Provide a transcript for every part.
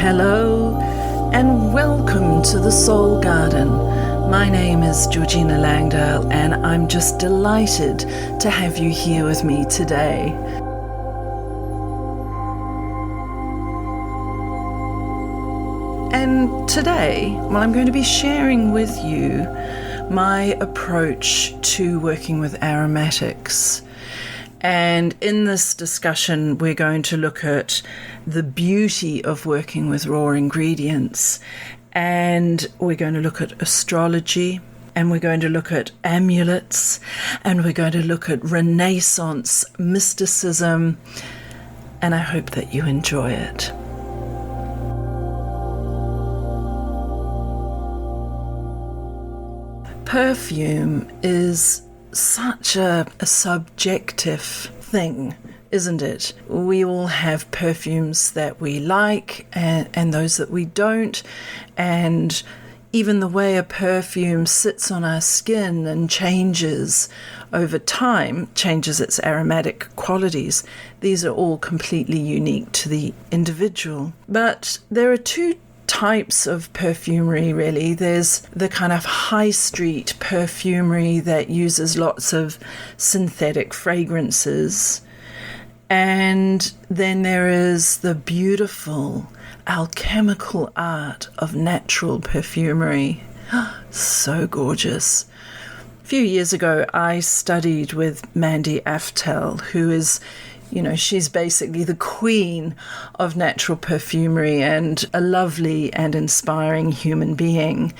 Hello and welcome to the Soul Garden. My name is Georgina Langdale and I'm just delighted to have you here with me today. And today, I'm going to be sharing with you my approach to working with aromatics. And in this discussion, we're going to look at the beauty of working with raw ingredients. And we're going to look at astrology, and we're going to look at amulets, and we're going to look at Renaissance mysticism. And I hope that you enjoy it. Perfume is such a subjective thing, isn't it? We all have perfumes that we like and those that we don't, and even the way a perfume sits on our skin and changes over time, changes its aromatic qualities. These are all completely unique to the individual. But there are two types of perfumery, really. There's the kind of high street perfumery that uses lots of synthetic fragrances, and then there is the beautiful alchemical art of natural perfumery. So gorgeous. A few years ago I studied with Mandy Aftel, who is, she's basically the queen of natural perfumery and a lovely and inspiring human being.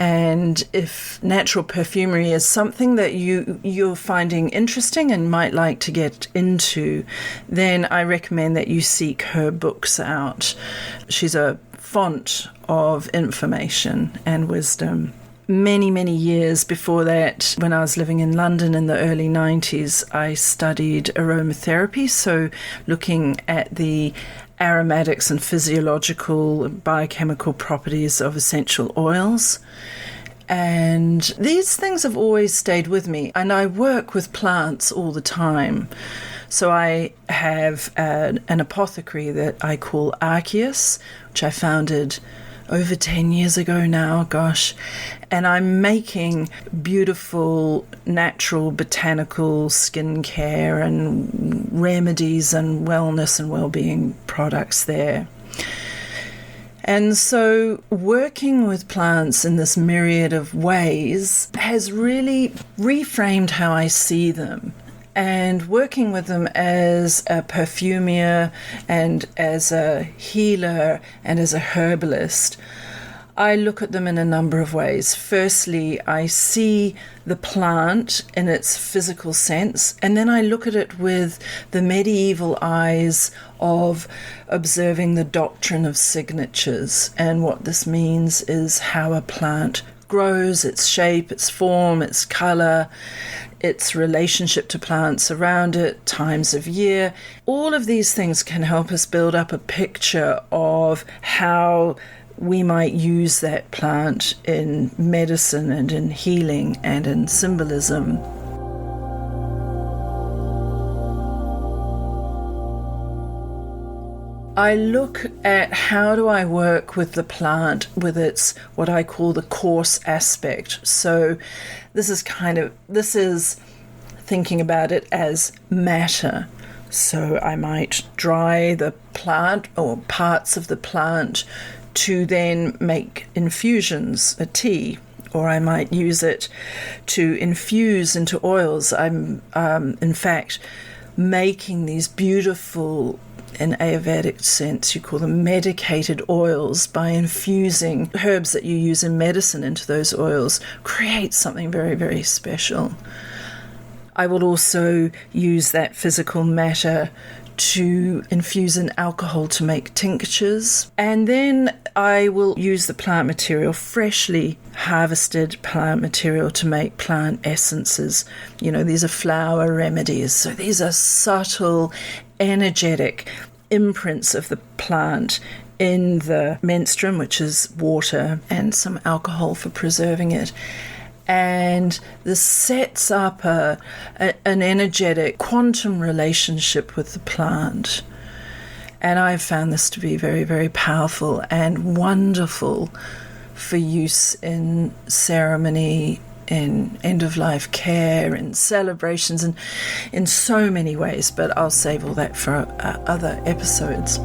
And if natural perfumery is something that you're finding interesting and might like to get into, then I recommend that you seek her books out. She's a font of information and wisdom. Many, many years before that, when I was living in London in the early 90s, I studied aromatherapy, so looking at the aromatics and physiological biochemical properties of essential oils. And these things have always stayed with me, and I work with plants all the time. So I have an apothecary that I call Archeus, which I founded over 10 years ago now, gosh. And I'm making beautiful, natural, botanical skincare and remedies and wellness and well-being products there. And so working with plants in this myriad of ways has really reframed how I see them. And working with them as a perfumer and as a healer and as a herbalist, I look at them in a number of ways. Firstly, I see the plant in its physical sense, and then I look at it with the medieval eyes of observing the doctrine of signatures. And what this means is how a plant grows, its shape, its form, its color, its relationship to plants around it, times of year. All of these things can help us build up a picture of how we might use that plant in medicine and in healing and in symbolism. I look at how do I work with the plant with its, what I call the coarse aspect. So this is thinking about it as matter. So I might dry the plant or parts of the plant to then make infusions, a tea, or I might use it to infuse into oils. I'm, in fact, making these beautiful, in Ayurvedic sense, you call them medicated oils, by infusing herbs that you use in medicine into those oils, create something very, very special. I will also use that physical matter to infuse in alcohol to make tinctures. And then I will use the plant material, freshly harvested plant material, to make plant essences. These are flower remedies. So these are subtle, energetic imprints of the plant in the menstruum, which is water, and some alcohol for preserving it. And this sets up an energetic quantum relationship with the plant. And I've found this to be very, very powerful and wonderful for use in ceremony, in end-of-life care, in celebrations, and in so many ways. But I'll save all that for other episodes.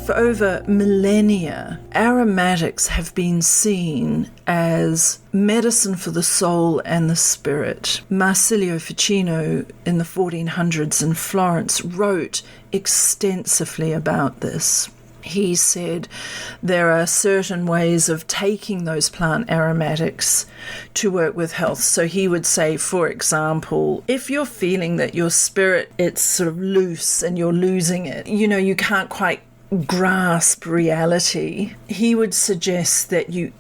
For over millennia, aromatics have been seen as medicine for the soul and the spirit. Marsilio Ficino in the 1400s in Florence wrote extensively about this. He said there are certain ways of taking those plant aromatics to work with health. So he would say, for example, if you're feeling that your spirit, it's sort of loose and you're losing it, you can't quite grasp reality, he would suggest that you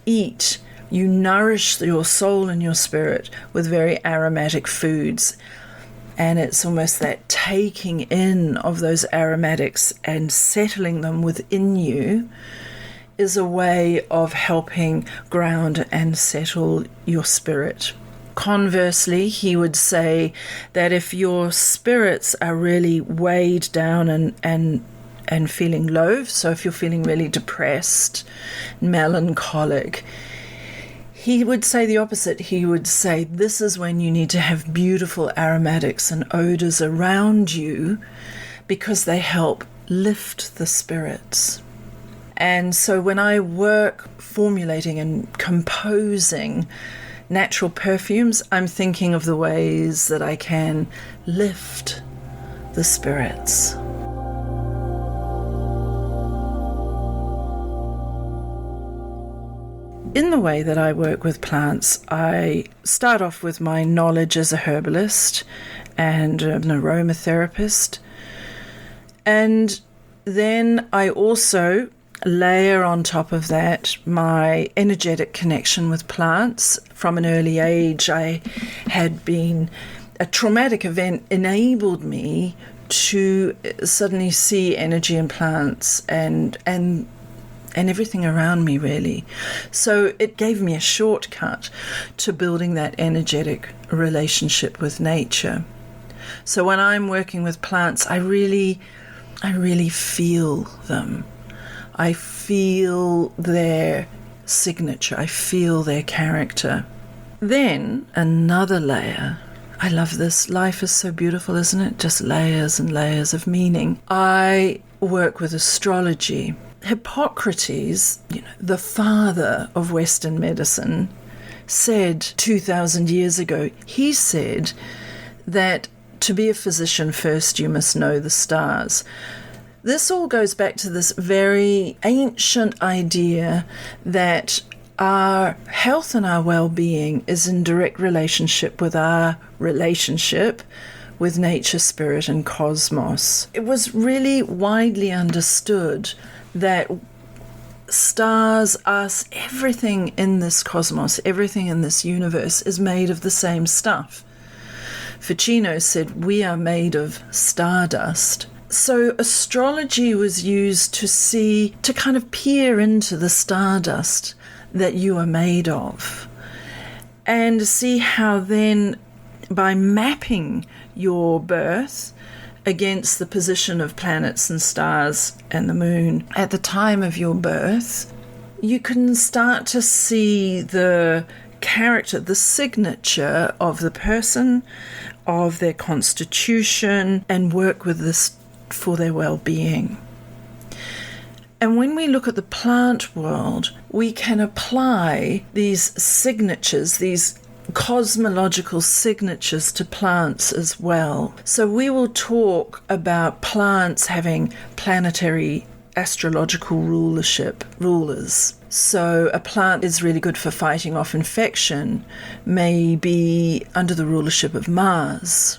nourish your soul and your spirit with very aromatic foods. And it's almost that taking in of those aromatics and settling them within you is a way of helping ground and settle your spirit. Conversely, he would say that if your spirits are really weighed down and feeling low, so if you're feeling really depressed, melancholic, he would say the opposite. He would say this is when you need to have beautiful aromatics and odors around you because they help lift the spirits. And so when I work formulating and composing natural perfumes, I'm thinking of the ways that I can lift the spirits. In the way that I work with plants, I start off with my knowledge as a herbalist and an aromatherapist. And then I also layer on top of that my energetic connection with plants. From an early age, a traumatic event enabled me to suddenly see energy in plants and everything around me, really. So it gave me a shortcut to building that energetic relationship with nature. So when I'm working with plants, I really feel them. I feel their signature. I feel their character. Then another layer. I love this. Life is so beautiful, isn't it? Just layers and layers of meaning. I work with astrology. Hippocrates, the father of Western medicine, said 2,000 years ago, he said that to be a physician, first you must know the stars. This all goes back to this very ancient idea that our health and our well-being is in direct relationship with our relationship with nature, spirit, and cosmos. It was really widely understood that stars, us, everything in this cosmos, everything in this universe is made of the same stuff. Ficino said, we are made of stardust. So astrology was used to kind of peer into the stardust that you are made of and see how then by mapping your birth against the position of planets and stars and the moon at the time of your birth, you can start to see the character, the signature of the person, of their constitution, and work with this for their well-being. And when we look at the plant world, we can apply these signatures, these cosmological signatures to plants as well. So we will talk about plants having planetary astrological rulers. So a plant is really good for fighting off infection, may be under the rulership of Mars.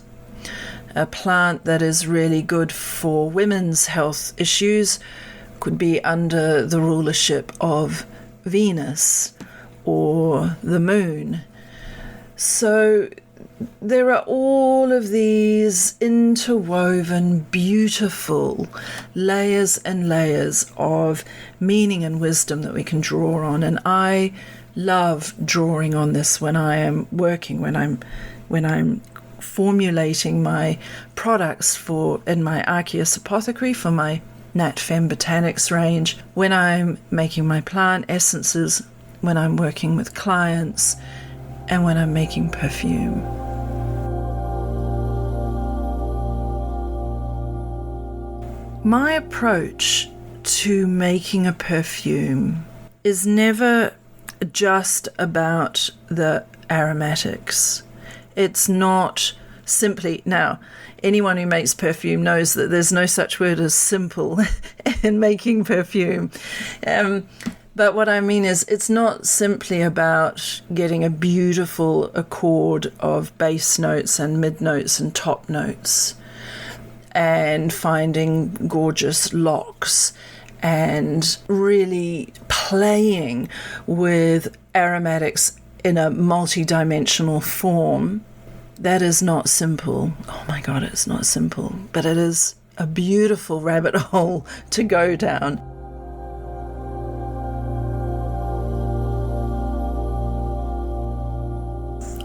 A plant that is really good for women's health issues could be under the rulership of Venus or the moon. So there are all of these interwoven, beautiful layers and layers of meaning and wisdom that we can draw on. And I love drawing on this when I am working, when I'm formulating my products in my Archeus apothecary for my Nat Femme Botanics range, when I'm making my plant essences, when I'm working with clients, and when I'm making perfume. My approach to making a perfume is never just about the aromatics. It's not simply, now, anyone who makes perfume knows that there's no such word as simple in making perfume. But what I mean is, it's not simply about getting a beautiful accord of base notes and mid notes and top notes and finding gorgeous locks and really playing with aromatics in a multi-dimensional form. That is not simple. Oh my God, it's not simple. But it is a beautiful rabbit hole to go down.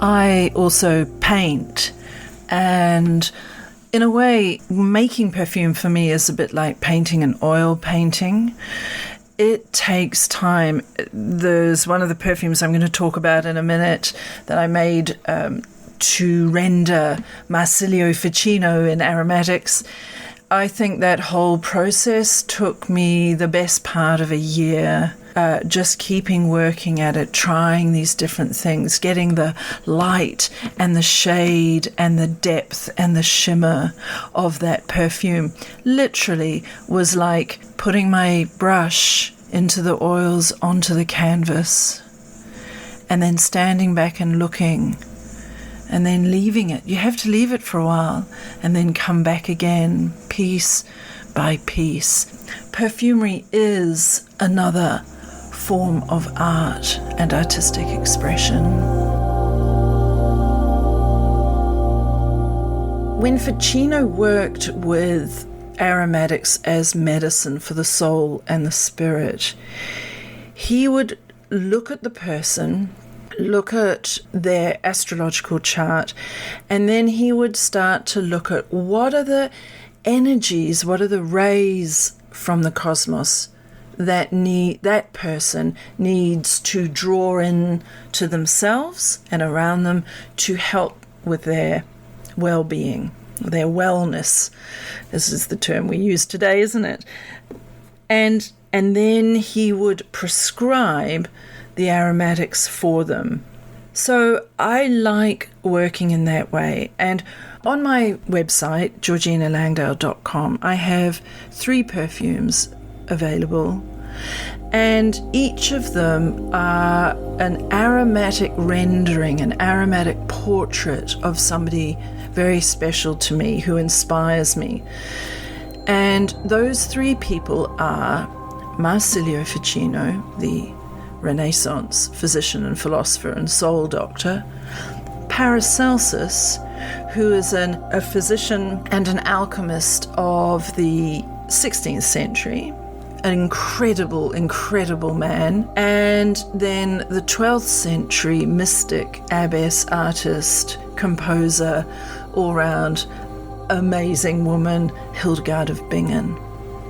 I also paint, and in a way, making perfume for me is a bit like painting an oil painting. It takes time. There's one of the perfumes I'm going to talk about in a minute that I made to render Marsilio Ficino in aromatics. I think that whole process took me the best part of a year, just keeping working at it, trying these different things, getting the light and the shade and the depth and the shimmer of that perfume. Literally was like putting my brush into the oils onto the canvas and then standing back and looking and then leaving it. You have to leave it for a while and then come back again, piece by piece. Perfumery is another form of art and artistic expression. When Ficino worked with aromatics as medicine for the soul and the spirit, he would look at the person, look at their astrological chart, and then he would start to look at what are the energies, what are the rays from the cosmos that person needs to draw in to themselves and around them to help with their well-being, their wellness. This is the term we use today, isn't it? And then he would prescribe the aromatics for them. So I like working in that way. And on my website, georginalangdale.com, I have 3 perfumes available, and each of them are an aromatic rendering, an aromatic portrait of somebody very special to me who inspires me. And those 3 people are Marsilio Ficino, the Renaissance physician and philosopher and soul doctor; Paracelsus, who is a physician and an alchemist of the 16th century, an incredible man; and then the 12th century mystic, abbess, artist, composer, all-round amazing woman, Hildegard of Bingen.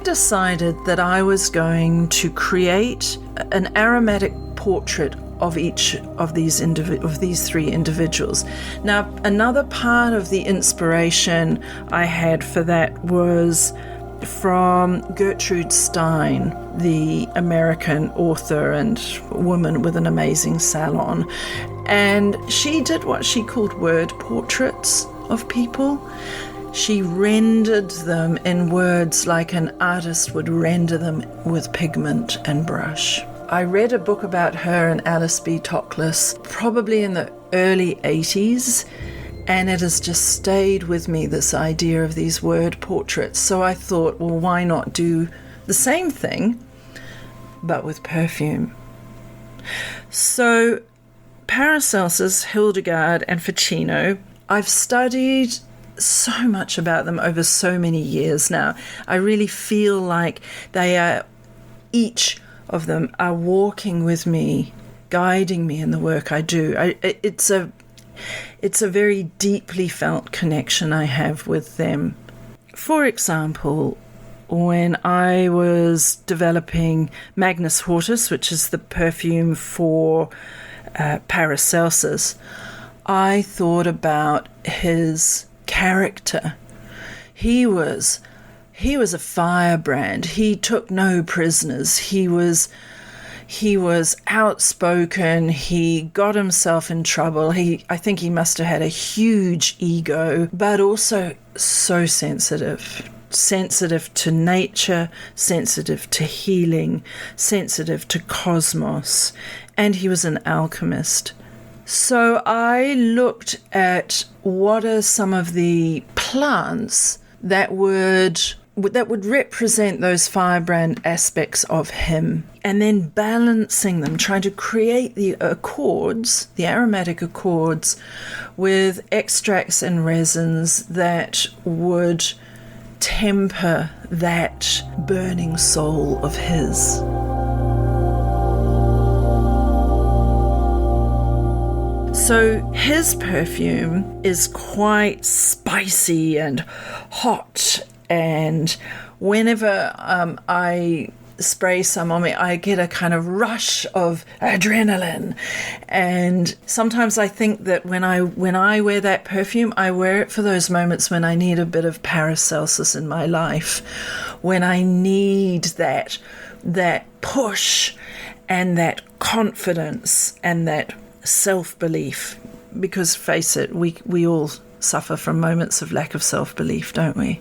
Decided that I was going to create an aromatic portrait of each of these 3 individuals. Now, another part of the inspiration I had for that was from Gertrude Stein, the American author and woman with an amazing salon. And she did what she called word portraits of people. She rendered them in words like an artist would render them with pigment and brush. I read a book about her and Alice B. Toklas probably in the early 80s, and it has just stayed with me, this idea of these word portraits. So I thought, well, why not do the same thing, but with perfume? So Paracelsus, Hildegard, and Ficino, I've studied so much about them over so many years now. I really feel like they are, each of them are walking with me, guiding me in the work I do. It's it's a very deeply felt connection I have with them. For example, when I was developing Magnus Hortus, which is the perfume for Paracelsus, I thought about his character. He was a firebrand. He took no prisoners. He was outspoken. He got himself in trouble. I think he must have had a huge ego, but also so sensitive to nature, sensitive to healing, sensitive to cosmos, and he was an alchemist. So I looked at what are some of the plants that would represent those firebrand aspects of him, and then balancing them, trying to create the accords, the aromatic accords, with extracts and resins that would temper that burning soul of his. So his perfume is quite spicy and hot, and whenever I spray some on me, I get a kind of rush of adrenaline. And sometimes I think that when I wear that perfume, I wear it for those moments when I need a bit of Paracelsus in my life, when I need that push and that confidence and that self-belief. Because face it, we all suffer from moments of lack of self-belief, don't we?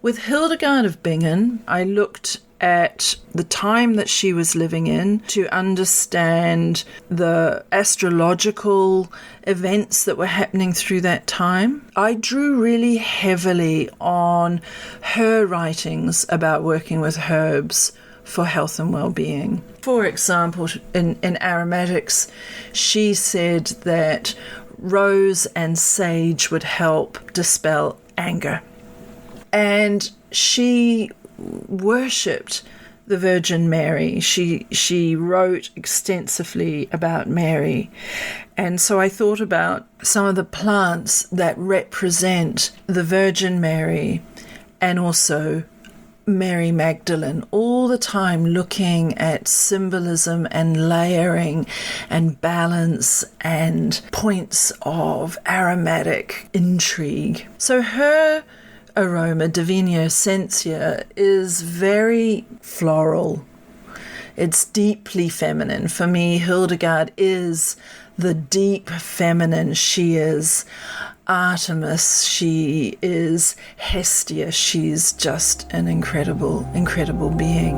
With Hildegard of Bingen, I looked at the time that she was living in to understand the astrological events that were happening through that time. I drew really heavily on her writings about working with herbs for health and well-being. For example, in Aromatics, she said that rose and sage would help dispel anger. And she worshipped the Virgin Mary. She wrote extensively about Mary. And so I thought about some of the plants that represent the Virgin Mary and also Mary Magdalene, all the time looking at symbolism and layering and balance and points of aromatic intrigue. So her aroma, Divina Essentia, is very floral. It's deeply feminine. For me, Hildegard is the deep feminine. She is Artemis. She is Hestia. She's just an incredible, incredible being.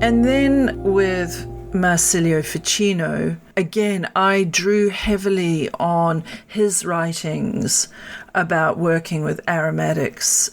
And then with Marsilio Ficino, again, I drew heavily on his writings about working with aromatics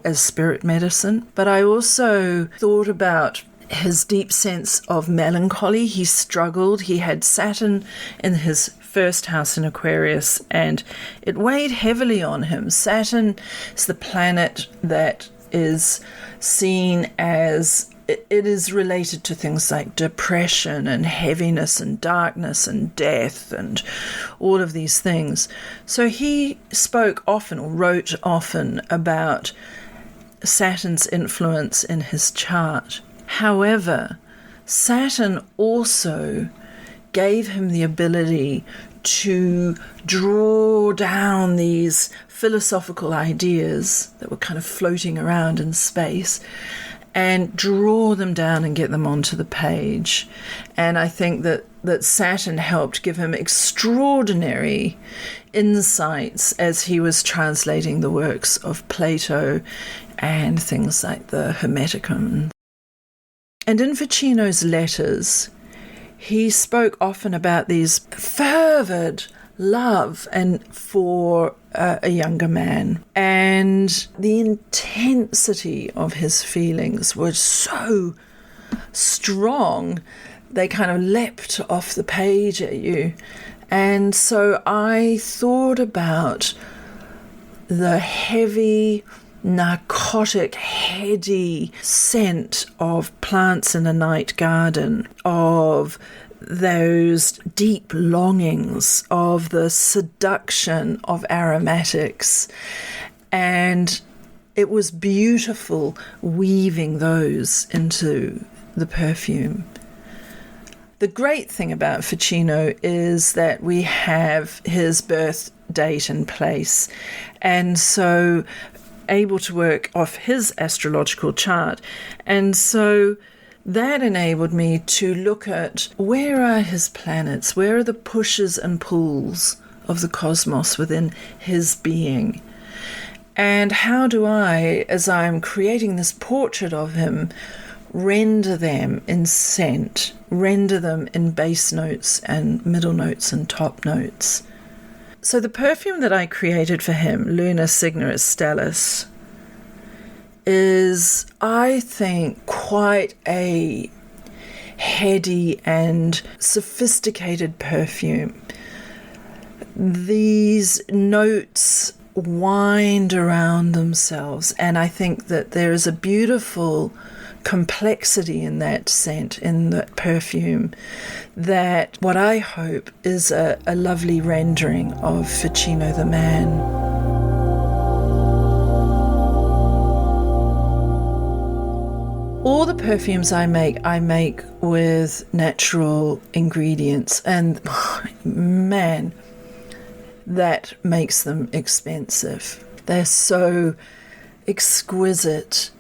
as spirit medicine, but I also thought about his deep sense of melancholy. He struggled. He had Saturn in his first house in Aquarius, and it weighed heavily on him. Saturn is the planet that is seen as it is related to things like depression and heaviness and darkness and death and all of these things. So he spoke often, or wrote often, about Saturn's influence in his chart. However, Saturn also gave him the ability to draw down these philosophical ideas that were kind of floating around in space and draw them down and get them onto the page. And I think that Saturn helped give him extraordinary insights as he was translating the works of Plato and things like the Hermeticum. And in Ficino's letters, he spoke often about these fervid love and for a younger man, and the intensity of his feelings was so strong they kind of leapt off the page at you. And so I thought about the heavy narcotic, heady scent of plants in a night garden, of those deep longings, of the seduction of aromatics. And it was beautiful weaving those into the perfume. The great thing about Ficino is that we have his birth date in place, and so able to work off his astrological chart. And so that enabled me to look at where are his planets, where are the pushes and pulls of the cosmos within his being. And how do I, as I'm creating this portrait of him, render them in scent, render them in base notes and middle notes and top notes. So the perfume that I created for him, Luna Signaris Stellis, is, I think, quite a heady and sophisticated perfume. These notes wind around themselves, and I think that there is a beautiful complexity in that scent, in that perfume, that what I hope is a lovely rendering of Ficino the man. All the perfumes I make with natural ingredients, and man, that makes them expensive. They're so exquisite.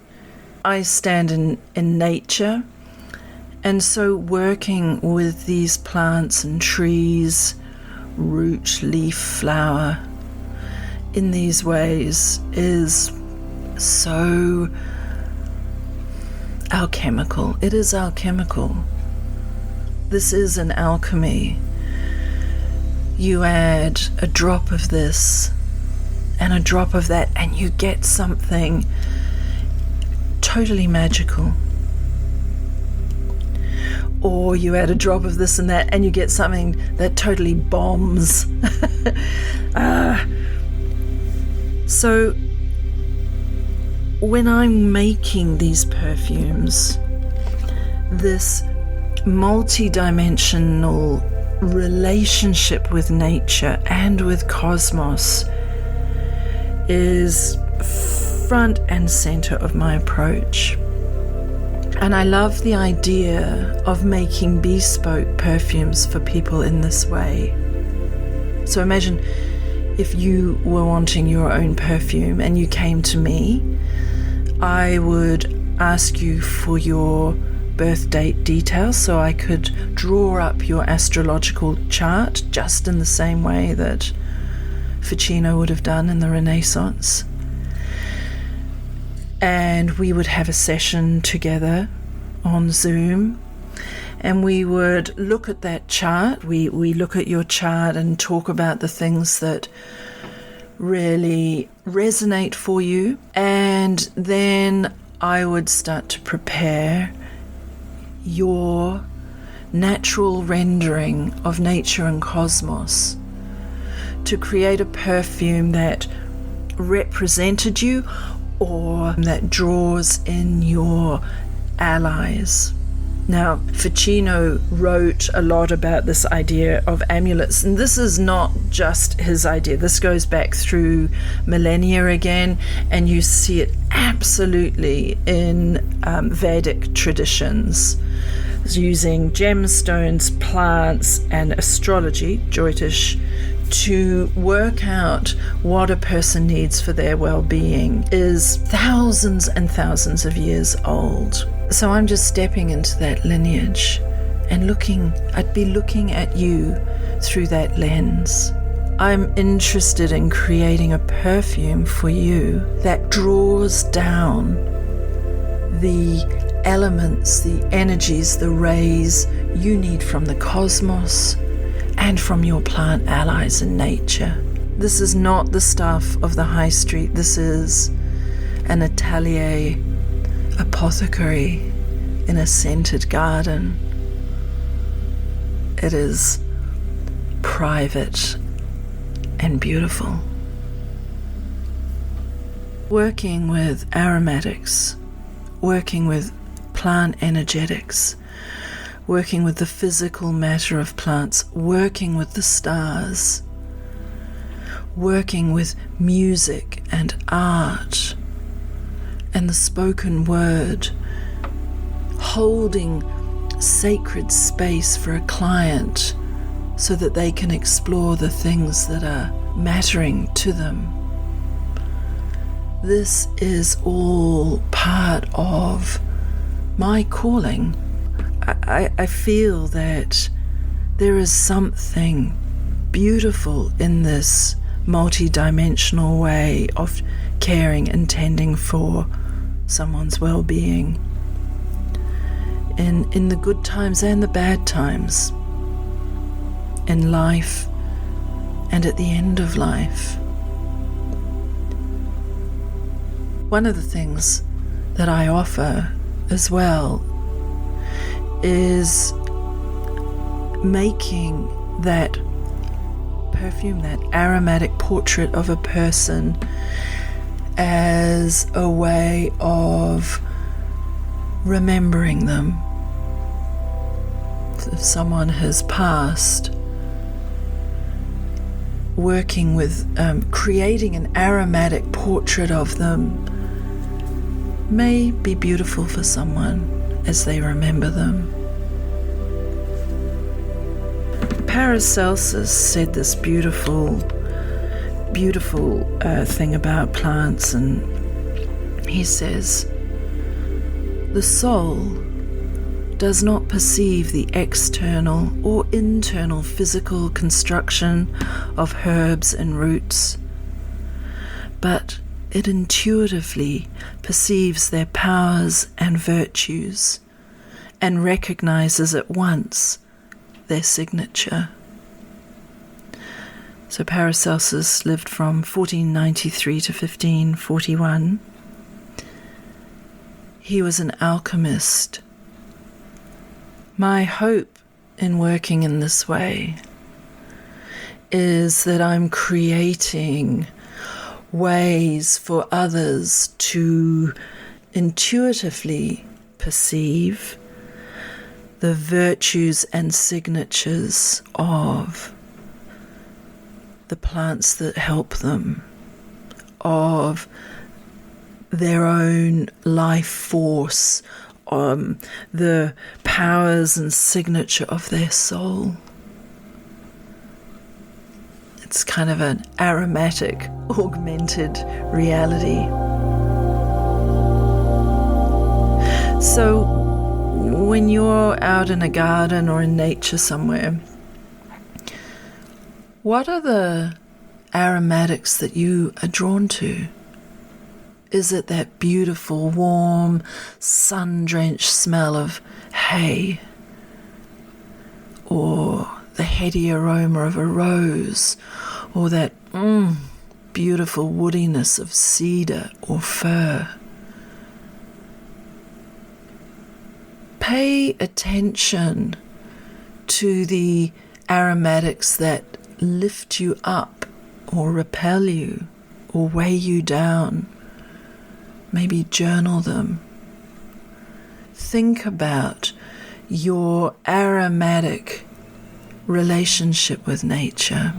I stand in nature, and so working with these plants and trees, root, leaf, flower, in these ways is so alchemical. It is alchemical. This is an alchemy. You add a drop of this and a drop of that, and you get something totally magical. Or you add a drop of this and that, and you get something that totally bombs. So when I'm making these perfumes, this multi-dimensional relationship with nature and with cosmos is front and center of my approach. And I love the idea of making bespoke perfumes for people in this way. So imagine if you were wanting your own perfume and you came to me, I would ask you for your birth date details so I could draw up your astrological chart just in the same way that Ficino would have done in the Renaissance. And we would have a session together on Zoom, and we would look at that chart. We look at your chart and talk about the things that really resonate for you, and then I would start to prepare your natural rendering of nature and cosmos to create a perfume that represented you or that draws in your allies. Now, Ficino wrote a lot about this idea of amulets, and this is not just his idea. This goes back through millennia again, and you see it absolutely in Vedic traditions, using gemstones, plants, and astrology, Jyotish, to work out what a person needs for their well-being is thousands and thousands of years old. So I'm just stepping into that lineage and I'd be looking at you through that lens. I'm interested in creating a perfume for you that draws down the elements, the energies, the rays you need from the cosmos and from your plant allies in nature. This is not the stuff of the high street. This is an atelier apothecary in a scented garden. It is private and beautiful. working with aromatics, working with plant energetics, working with the physical matter of plants, working with the stars, working with music and art and the spoken word, holding sacred space for a client so that they can explore the things that are mattering to them. This is all part of my calling. I feel that there is something beautiful in this multi-dimensional way of caring and tending for someone's well-being in the good times and the bad times, in life and at the end of life. One of the things that I offer as well is making that perfume, that aromatic portrait of a person, as a way of remembering them. If someone has passed, working with creating an aromatic portrait of them may be beautiful for someone as they remember them. Paracelsus said this beautiful thing about plants, and he says, the soul does not perceive the external or internal physical construction of herbs and roots, but it intuitively perceives their powers and virtues and recognizes at once their signature. So Paracelsus lived from 1493 to 1541. He was an alchemist. My hope in working in this way is that I'm creating ways for others to intuitively perceive the virtues and signatures of the plants that help them, of their own life force, the powers and signature of their soul. It's kind of an aromatic, augmented reality. So when you're out in a garden or in nature somewhere, what are the aromatics that you are drawn to? Is it that beautiful, warm, sun-drenched smell of hay? Or the heady aroma of a rose? Or that beautiful woodiness of cedar or fir? Pay attention to the aromatics that lift you up or repel you or weigh you down. Maybe journal them. Think about your aromatic relationship with nature.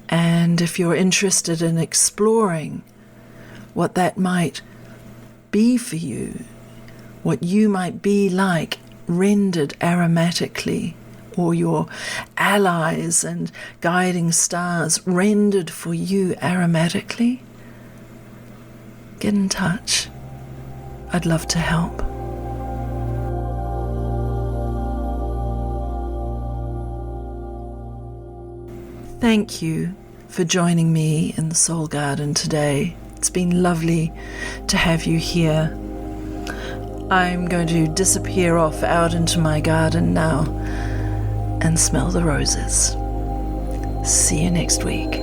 And if you're interested in exploring what that might be for you, what you might be like rendered aromatically, or your allies and guiding stars rendered for you aromatically, get in touch. I'd love to help. Thank you for joining me in the Soul Garden today. It's been lovely to have you here. I'm going to disappear off out into my garden now and smell the roses. See you next week.